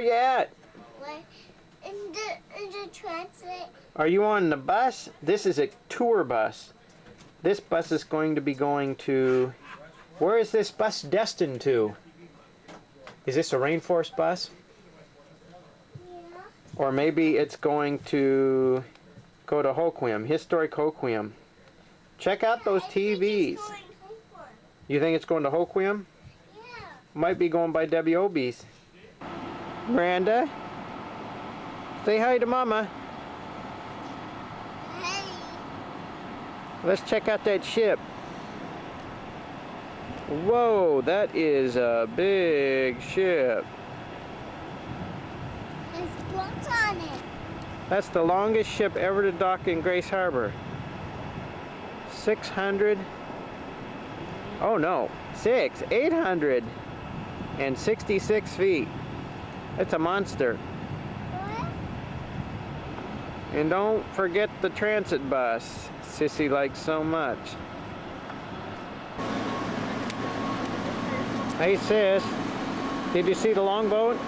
you at? In the transit. Are you on the bus? This is a tour bus. This bus is going to be going to... Where is this bus destined to? Is this a Rainforest bus? Yeah. Or maybe it's going to go to Hoquiam, historic Hoquiam. Check out those TVs. You think it's going to Hoquiam? Yeah. Might be going by WOB's. Miranda, say hi to Mama. Hey. Let's check out that ship. Whoa, that is a big ship. There's boats on it. That's the longest ship ever to dock in Grace Harbor. 866 feet. It's a monster. What? And don't forget the transit bus Sissy likes so much. Hey sis, did you see the longboat?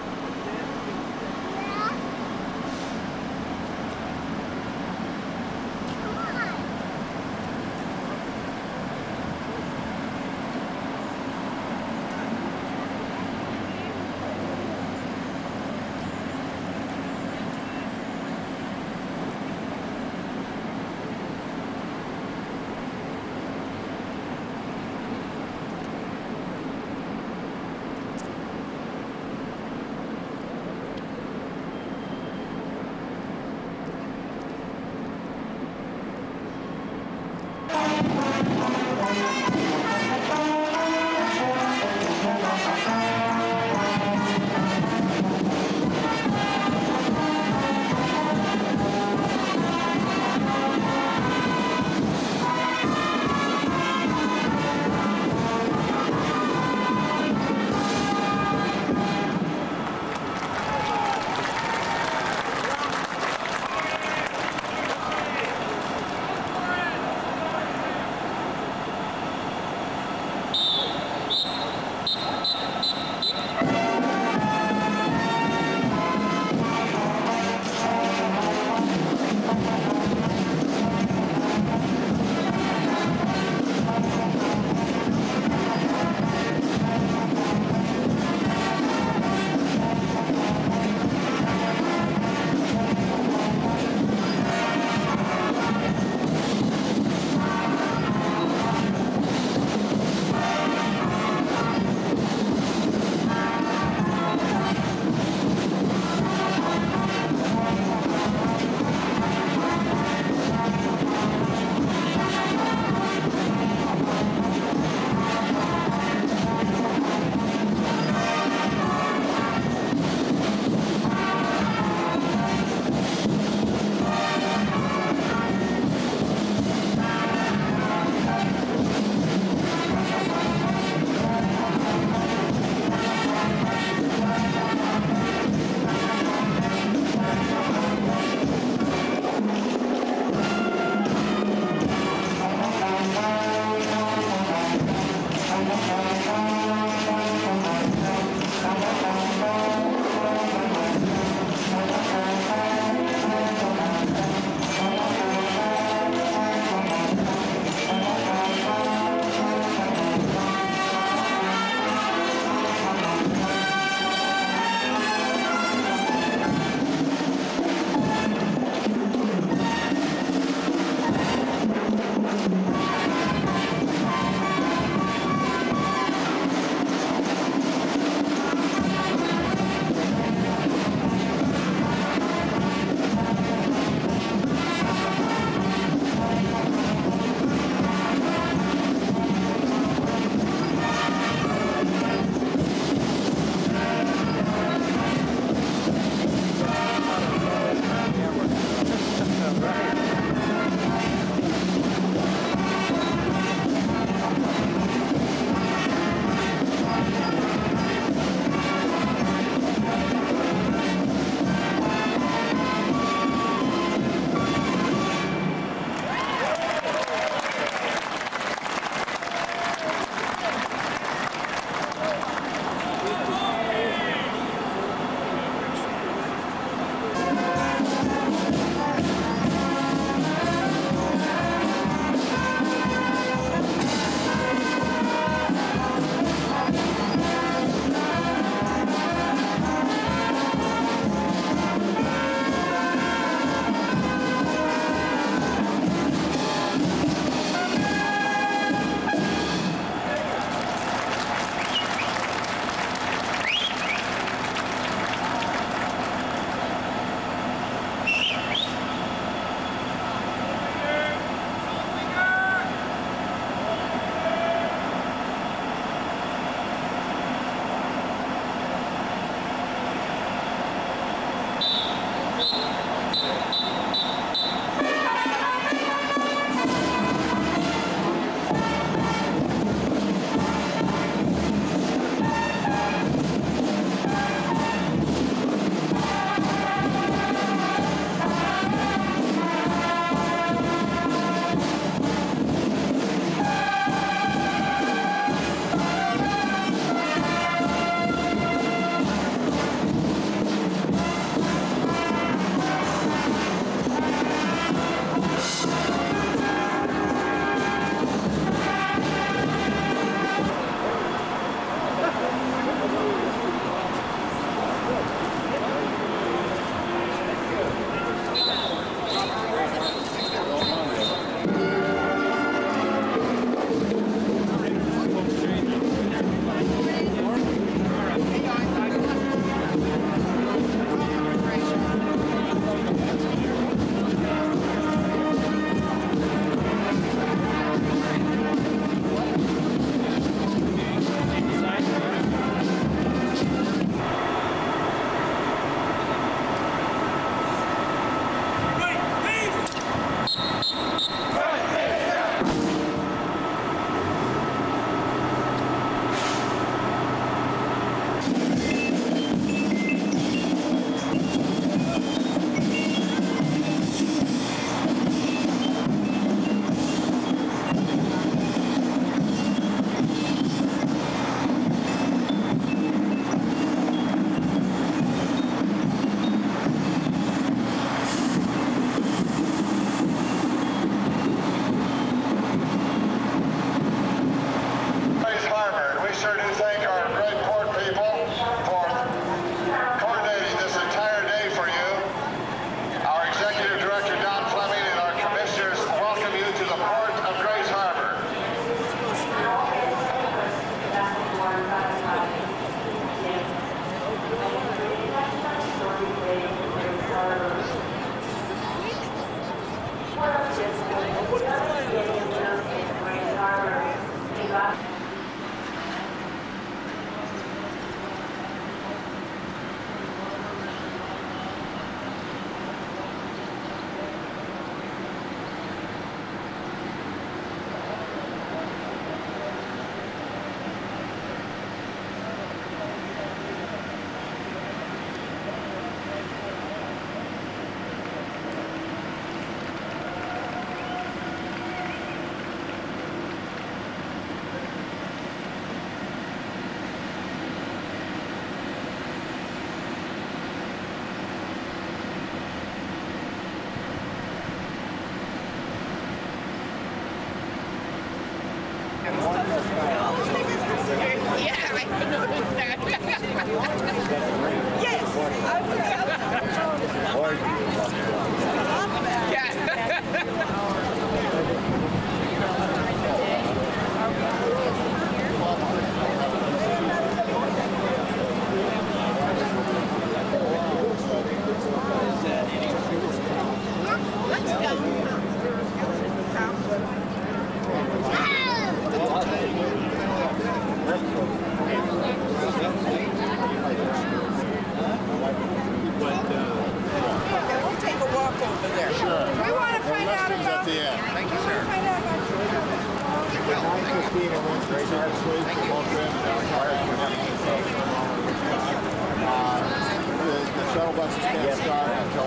The shuttle buses can't start until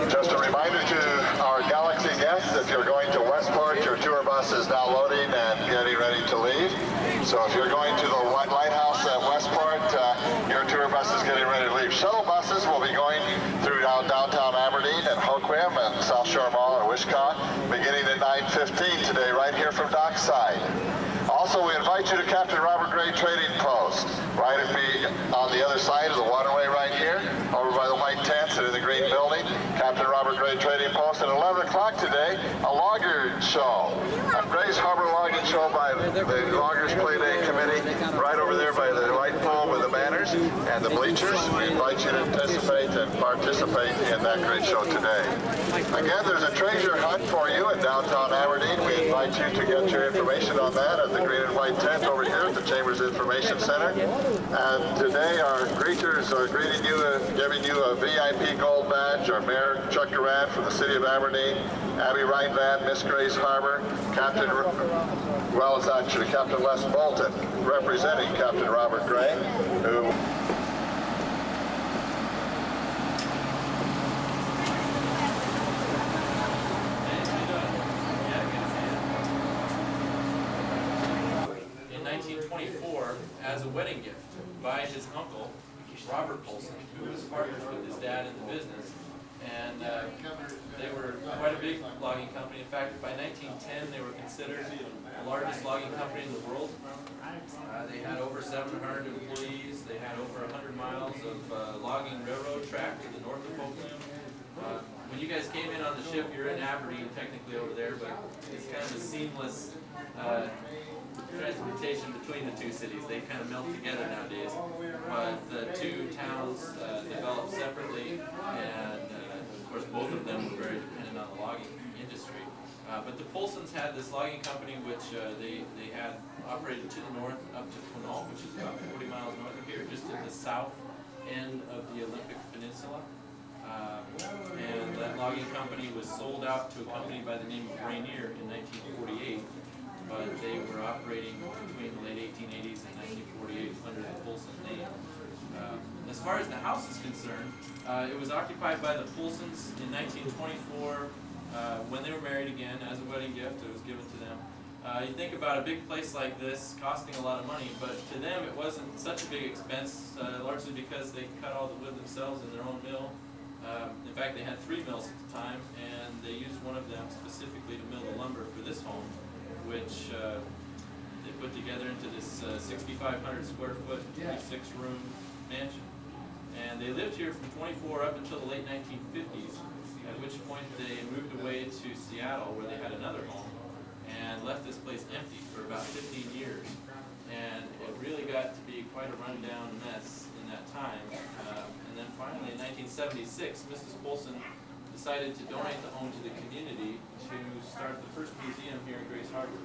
Just a reminder to our Galaxy guests, if you're going to Westport, your tour bus is now loading and getting ready to leave. So if you're going to the Lighthouse at Westport, your tour bus is getting ready to leave. Shuttle buses will be going through downtown Aberdeen and Hoquiam and South Shore Mall and Wishkah, beginning at 9:15 today, right here from Dockside. Also, we invite you to Captain Robert Gray Trading Post, right on the other side of the waterway right here, over by the white tents and in the green building. Captain Robert Gray Trading Post at 11 o'clock today, a logger show. A Gray's Harbor Logging Show by the Loggers Playday Committee, right over there by the light pole with the banners and the bleachers. We invite you to participate in that great show today. Again, there's a treasure hunt for you in downtown Aberdeen. We invite you to get your information on that at the green and white tent over here at the Chamber's Information Center. And today our greeters are greeting you and giving you a VIP gold badge. Our Mayor Chuck Durant from the City of Aberdeen, Abby Wright-Van, Miss Grace Harbor, well, it's actually Captain Les Bolton representing Captain Robert Gray, who in 1924 as a wedding gift by his uncle, Robert Polson, who was partners with his dad in the business. And they were quite a big logging company. In fact, by 1910, they were considered the largest logging company in the world. They had over 700 employees. They had over 100 miles of logging railroad track to the north of Hoquiam. When you guys came in on the ship, you're in Aberdeen, technically over there, but it's kind of a seamless transportation between the two cities. They kind of melt together nowadays. But the two towns developed separately, and of course both of them were very dependent on the logging industry. But the Polsons had this logging company which they had operated to the north up to Quinault, which is about 40 miles north of here, just at the south end of the Olympic Peninsula. And that logging company was sold out to a company by the name of Rainier in 1948. But they were operating between the late 1880s and 1948 under the Polson name. As far as the house is concerned, it was occupied by the Polsons in 1924 when they were married again as a wedding gift. It was given to them. You think about a big place like this costing a lot of money, but to them it wasn't such a big expense, largely because they cut all the wood themselves in their own mill. In fact, they had 3 mills at the time, and they used one of them specifically to mill the lumber for this home, which they put together into this 6,500 square foot, 36-room mansion. And they lived here from 24 up until the late 1950s, at which point they moved away to Seattle, where they had another home, and left this place empty for about 15 years. And it really got to be quite a rundown mess in that time. And then finally in 1976, Mrs. Polson decided to donate the home to the community to start the first museum here in Grace Harbor.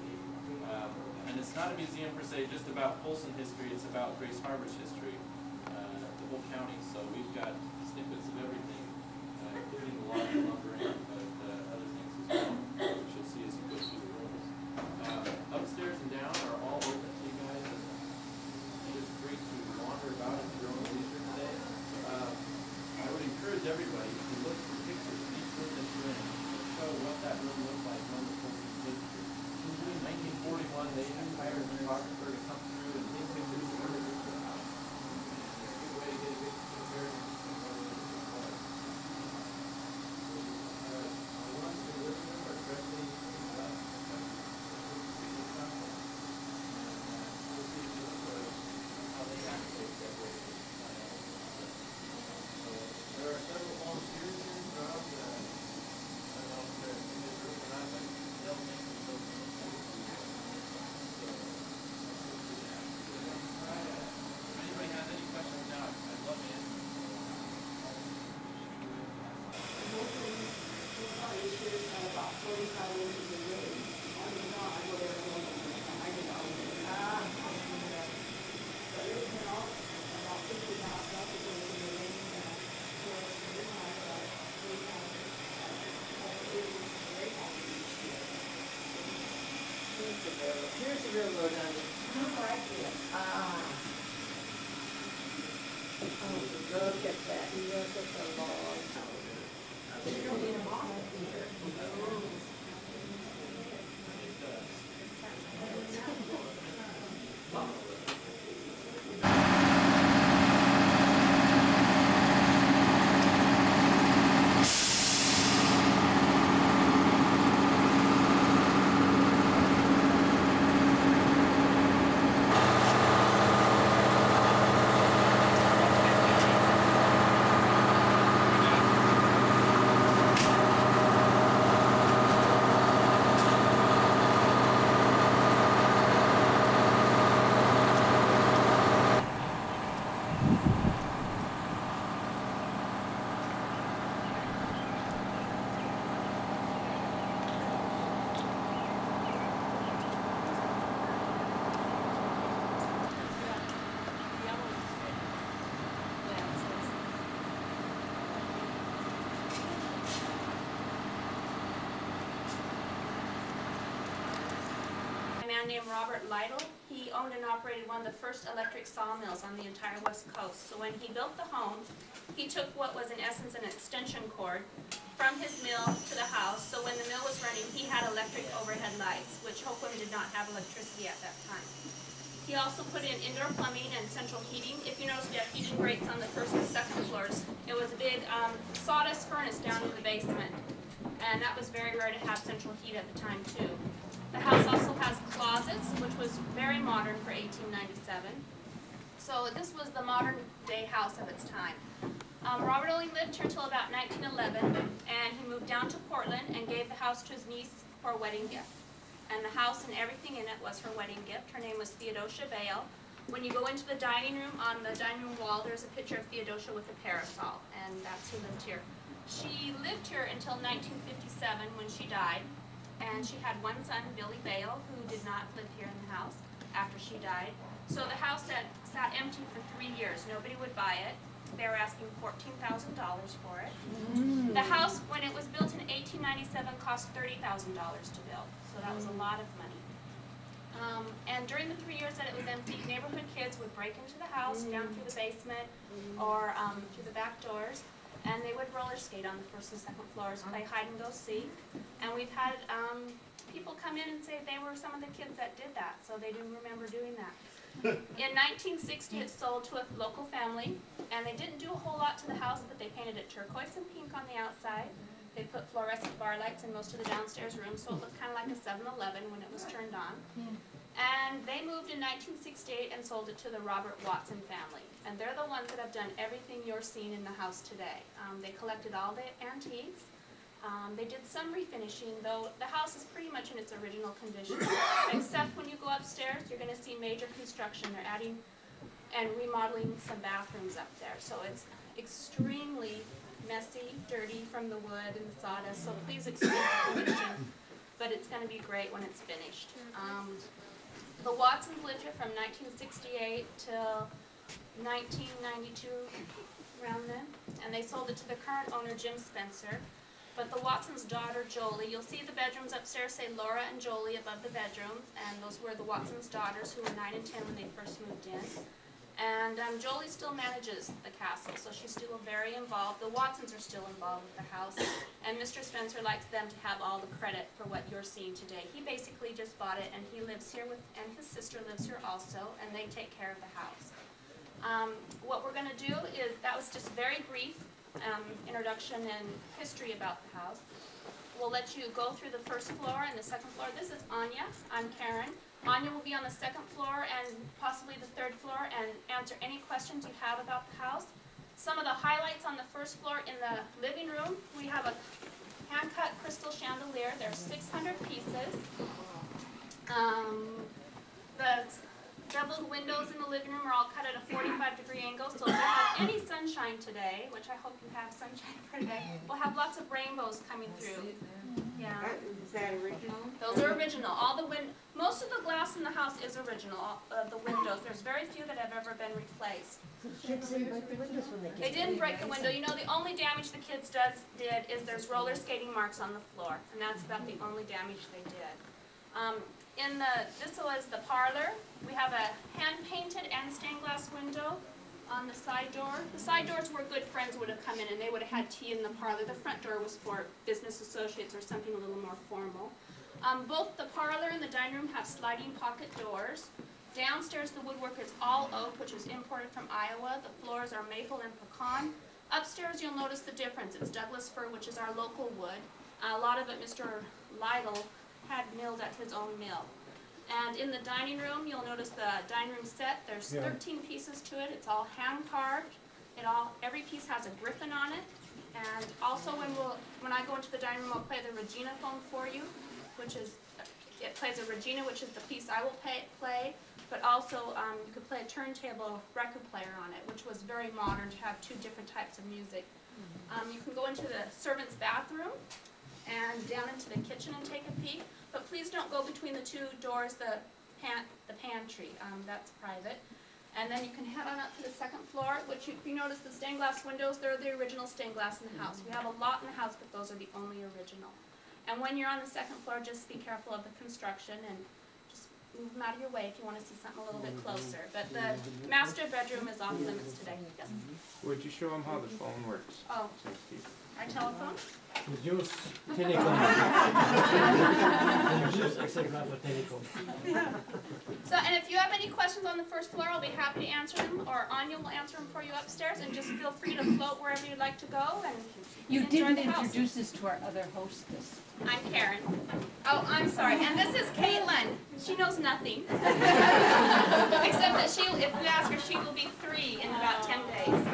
And it's not a museum per se just about Polson history, it's about Grace Harbor's history, the whole county. So we've got snippets of everything, including the log and lumbering, but other things as well, which you'll see as you go through the rooms. Upstairs and down are all open to you guys. You're just free to wander about at your own leisure today. I would encourage everybody to look for pictures of each room that you're in to show what that room looked like when the Polson lived here. In 1941, they hired a photographer to come through and take pictures of every room of the house. It's a good way to get a good comparison of what it was before. The ones who live in them are directly to the left. How they actually decorated. So there are several volunteers here throughout. I don't know if they're in this room or not, but they'll make themselves available. If anybody has any questions now, I'd love to answer. Here's the railroad on it. Ah. Oh, look at that. Look at the log. You don't need them all here. Named Robert Lytle. He owned and operated one of the first electric sawmills on the entire west coast. So when he built the home, he took what was in essence an extension cord from his mill to the house. So when the mill was running, he had electric overhead lights, which Hoquiam did not have electricity at that time. He also put in indoor plumbing and central heating. If you notice, we have heating grates on the first and second floors. It was a big sawdust furnace down in the basement, and that was very rare to have central heat at the time too. The house also has closets, which was very modern for 1897. So this was the modern day house of its time. Robert only lived here until about 1911, and he moved down to Portland and gave the house to his niece for a wedding gift. And the house and everything in it was her wedding gift. Her name was Theodosia Bale. When you go into the dining room, on the dining room wall, there's a picture of Theodosia with a parasol, and that's who lived here. She lived here until 1957 when she died. And she had one son, Billy Bale, who did not live here in the house after she died. So the house sat empty for 3 years. Nobody would buy it. They were asking $14,000 for it. The house, when it was built in 1897, cost $30,000 to build. So that was a lot of money. And during the 3 years that it was empty, neighborhood kids would break into the house, down through the basement, or through the back doors. And they would roller skate on the first and second floors, play hide and go seek. And we've had people come in and say they were some of the kids that did that, so they do remember doing that. In 1960, it sold to a local family, and they didn't do a whole lot to the house, but they painted it turquoise and pink on the outside. They put fluorescent bar lights in most of the downstairs rooms, so it looked kind of like a 7-Eleven when it was turned on. And they moved in 1968 and sold it to the Robert Watson family. And they're the ones that have done everything you're seeing in the house today. They collected all the antiques. They did some refinishing, though the house is pretty much in its original condition, except when you go upstairs, you're going to see major construction. They're adding and remodeling some bathrooms up there, so it's extremely messy, dirty from the wood and the sawdust, so please excuse the condition, but it's going to be great when it's finished. The Watsons lived here from 1968 till 1992, around then, and they sold it to the current owner, Jim Spencer. But the Watsons' daughter, Jolie, you'll see the bedrooms upstairs say Laura and Jolie above the bedrooms, and those were the Watsons' daughters who were 9 and 10 when they first moved in. And Jolie still manages the castle, so she's still very involved. The Watsons are still involved with the house, and Mr. Spencer likes them to have all the credit for what you're seeing today. He basically just bought it, and he lives here with, and his sister lives here also, and they take care of the house. What we're going to do is, that was just very brief introduction and history about the house. We'll let you go through the first floor and the second floor. This is Anya. I'm Karen. Anya will be on the second floor and possibly the third floor and answer any questions you have about the house. Some of the highlights on the first floor in the living room, we have a hand-cut crystal chandelier. There's 600 pieces. The beveled windows in the living room are all cut at a 45-degree angle, so if you have any sunshine today, which I hope you have sunshine for today, we'll have lots of rainbows coming through. Yeah. Is that original? Those are original. Most of the glass in the house is original, the windows. There's very few that have ever been replaced. They didn't break the window. You know, the only damage the kids did is there's roller skating marks on the floor, and that's about the only damage they did. This was the parlor. We have a hand-painted and stained glass window on the side door. The side doors where good friends would have come in and they would have had tea in the parlor. The front door was for business associates or something a little more formal. Both the parlor and the dining room have sliding pocket doors. Downstairs the woodwork is all oak, which is imported from Iowa. The floors are maple and pecan. Upstairs you'll notice the difference. It's Douglas fir, which is our local wood. A lot of it Mr. Lytle had milled at his own mill. And in the dining room, you'll notice the dining room set. There's 13 pieces to it. It's all hand carved. Every piece has a griffin on it. And also when I go into the dining room, I'll play the Regina phone for you, it plays a Regina, which is the piece I will play. But also you could play a turntable record player on it, which was very modern to have two different types of music. You can go into the servant's bathroom and down into the kitchen and take a peek. But please don't go between the two doors, the pantry, that's private. And then you can head on up to the second floor, which if you notice the stained glass windows, they're the original stained glass in the house. We have a lot in the house, but those are the only original. And when you're on the second floor, just be careful of the construction and just move them out of your way if you want to see something a little bit closer. But the master bedroom is off limits today. Yes? Would you show them how the phone works? Oh, our telephone? Use telecom. So, and if you have any questions on the first floor, I'll be happy to answer them, or Anya will answer them for you upstairs, and just feel free to float wherever you'd like to go and You enjoy didn't the house. introduce us to our other hostess. I'm Karen. Oh, I'm sorry. And this is Caitlin. She knows nothing. Except that if you ask her, she will be 3 in about 10 days.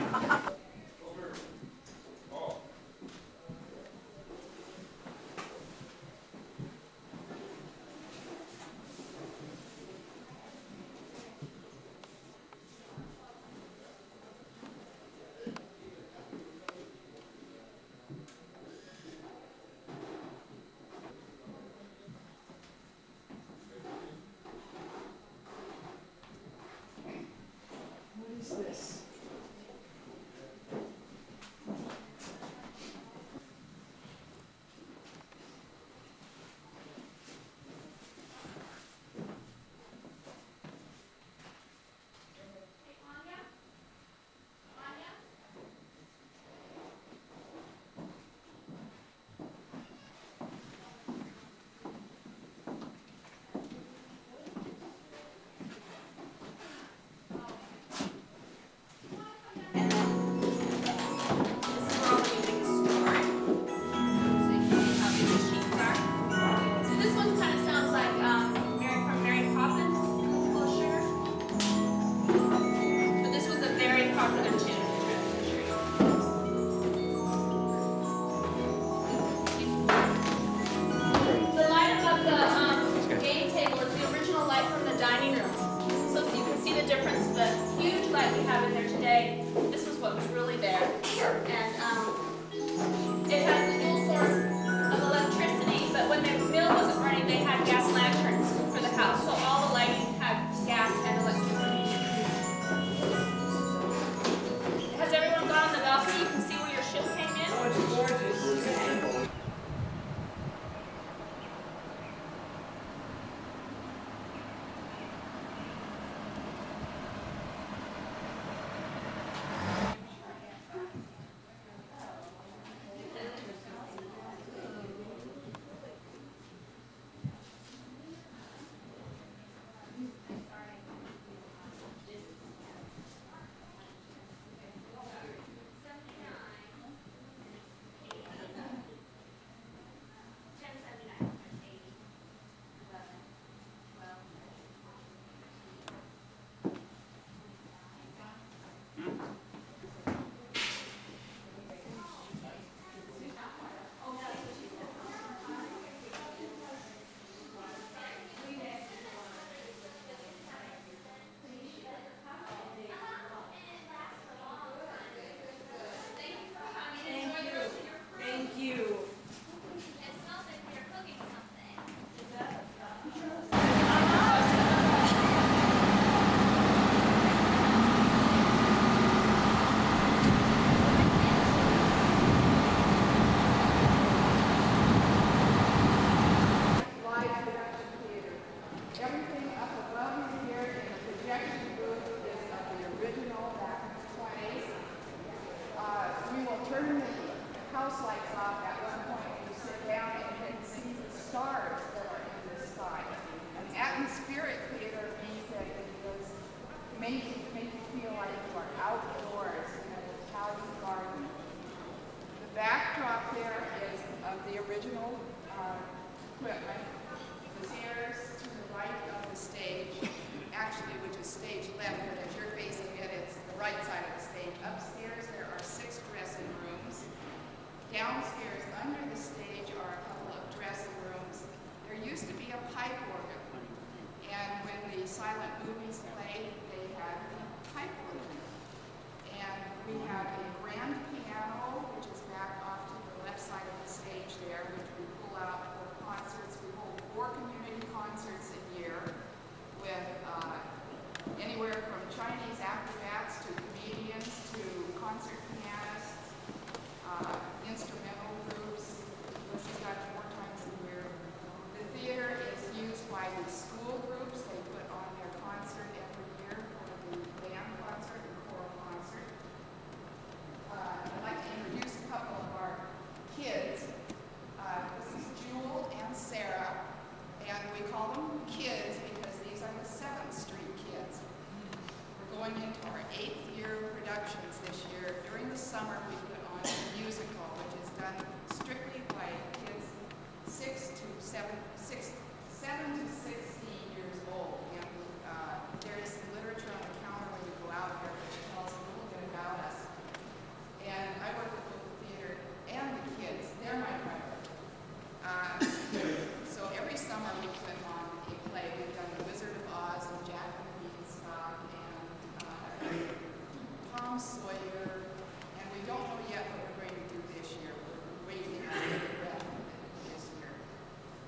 pipe organ. And when the silent movies played, they had the pipe organ. And we have a grand piano, which is back off to the left side of the stage there, which we pull out for concerts. We hold 4 community concerts a year with anywhere from Chinese acrobats to comedians to concert pianists, instrumental groups. This is done 4 times a year. The theater is used by the school groups. They put on their concert every year for the band concert and choral concert. I'd like to introduce a couple of our kids. This is Jewel and Sarah, and we call them kids because these are the 7th Street kids. We're going into our 8th year productions this year. During the summer, we put on a musical, which is done strictly by kids 7 to 16 years old. And there is some literature on the counter when you go out there which tells a little bit about us. And I work with both the theater and the kids. They're my priority. So every summer we put on a play. We've done The Wizard of Oz and Jack and the Beanstalk and Tom Sawyer. And we don't know yet what we're going to do this year. We're waiting on the rest of it this year.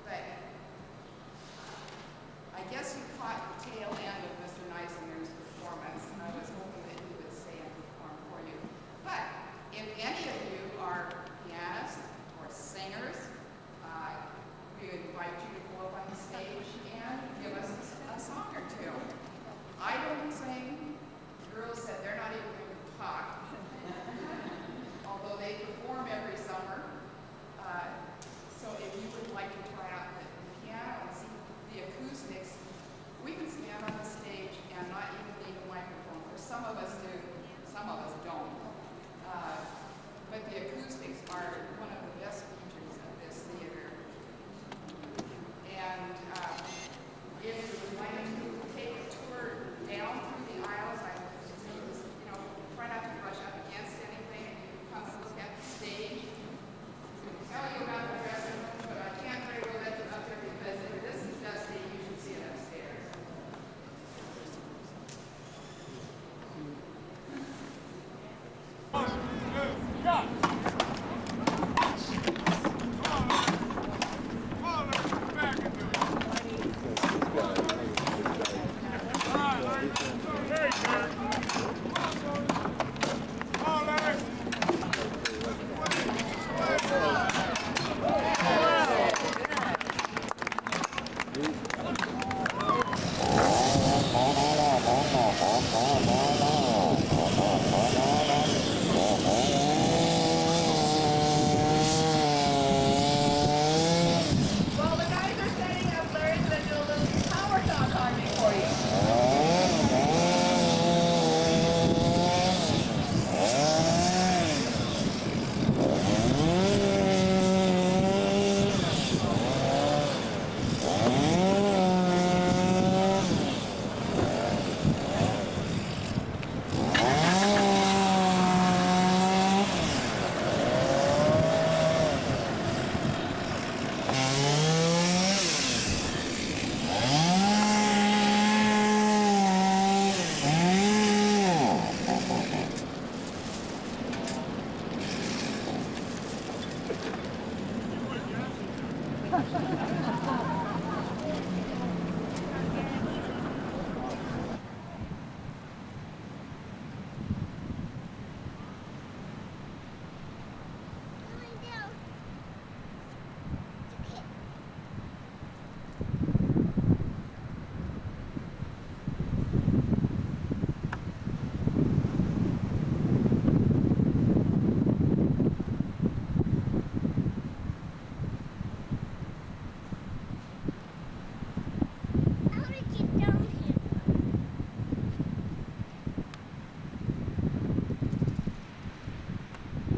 But I guess you caught the tail end of Mr. Neisinger's performance. I was hoping that he would stay and perform for you. But if any of you are pianists or singers, we would invite you to go up on the stage and give us a song or 2. I don't sing. The girls said they're not even going to talk, although they perform every summer. So if you would like to try out the piano and see the acoustics, we can stand on the stage and not even need a microphone. For some of us do, some of us don't. But the acoustics are one of the best features of this theater. And if you would like to take a tour down through the aisles, I try not to brush up against anything, and you can come and look at the stage. I can tell you about the dressing room, but I can't very well let you up there because if this is dusty, you should see it upstairs.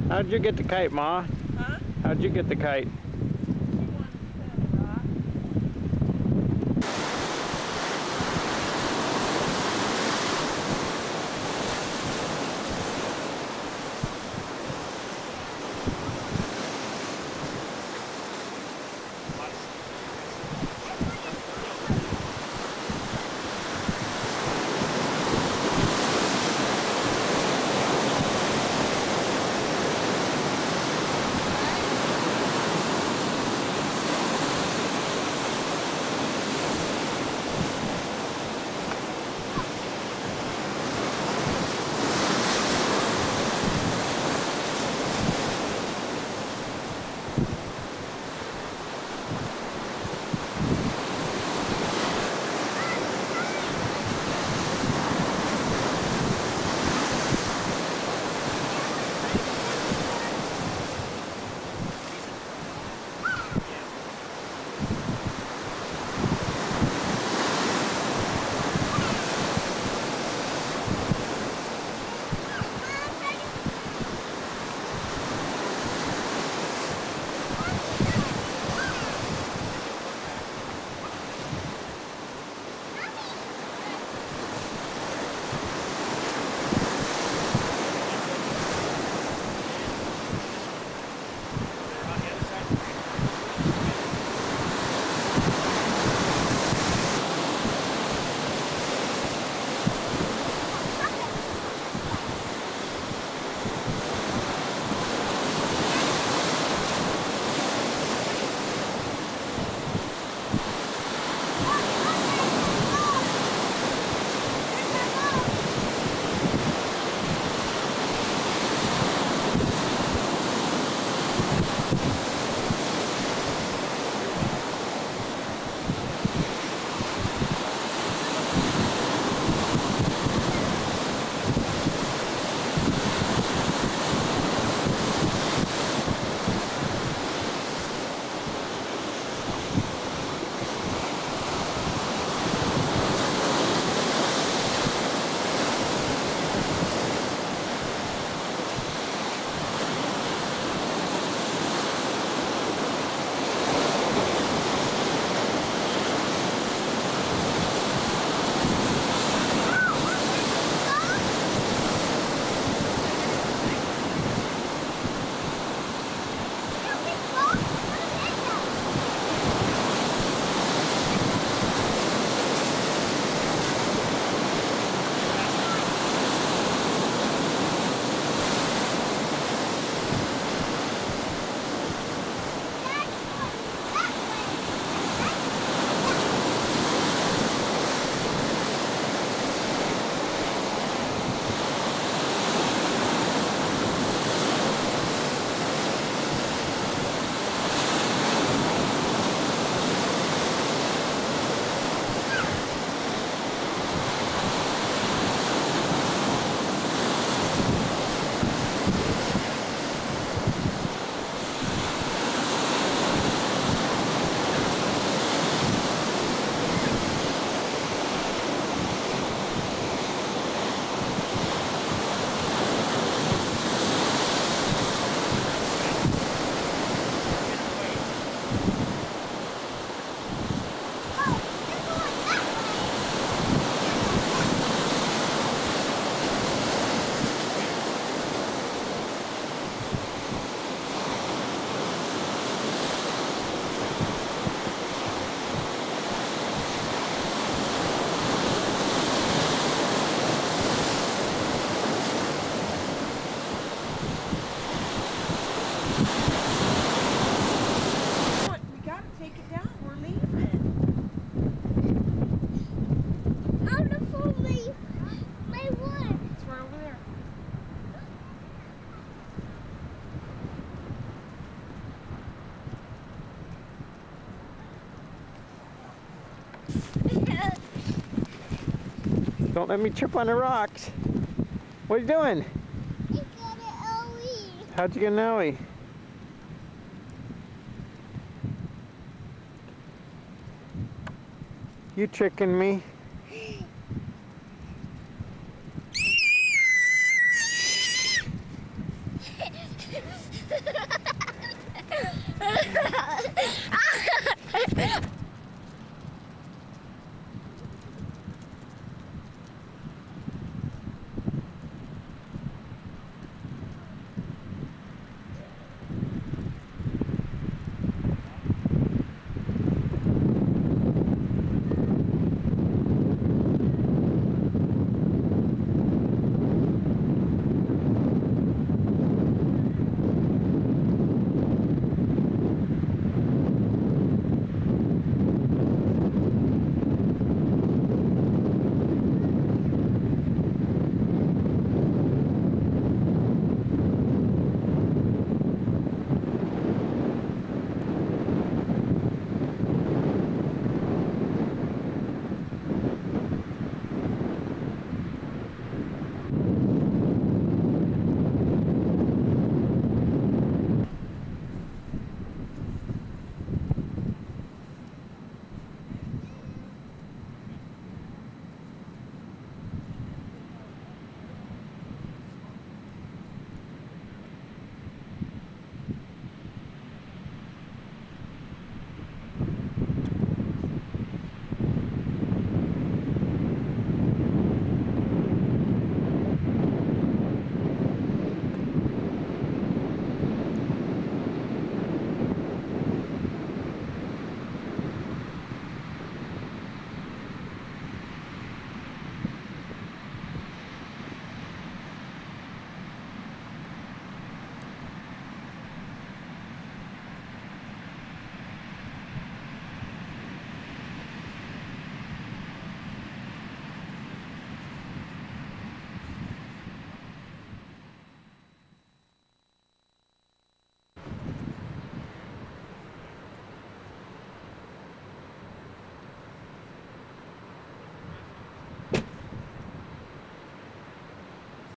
How'd you get the kite, Ma? Huh? How'd you get the kite? Don't let me trip on the rocks. What are you doing? I got an OE. How'd you get an owie? You tricking me?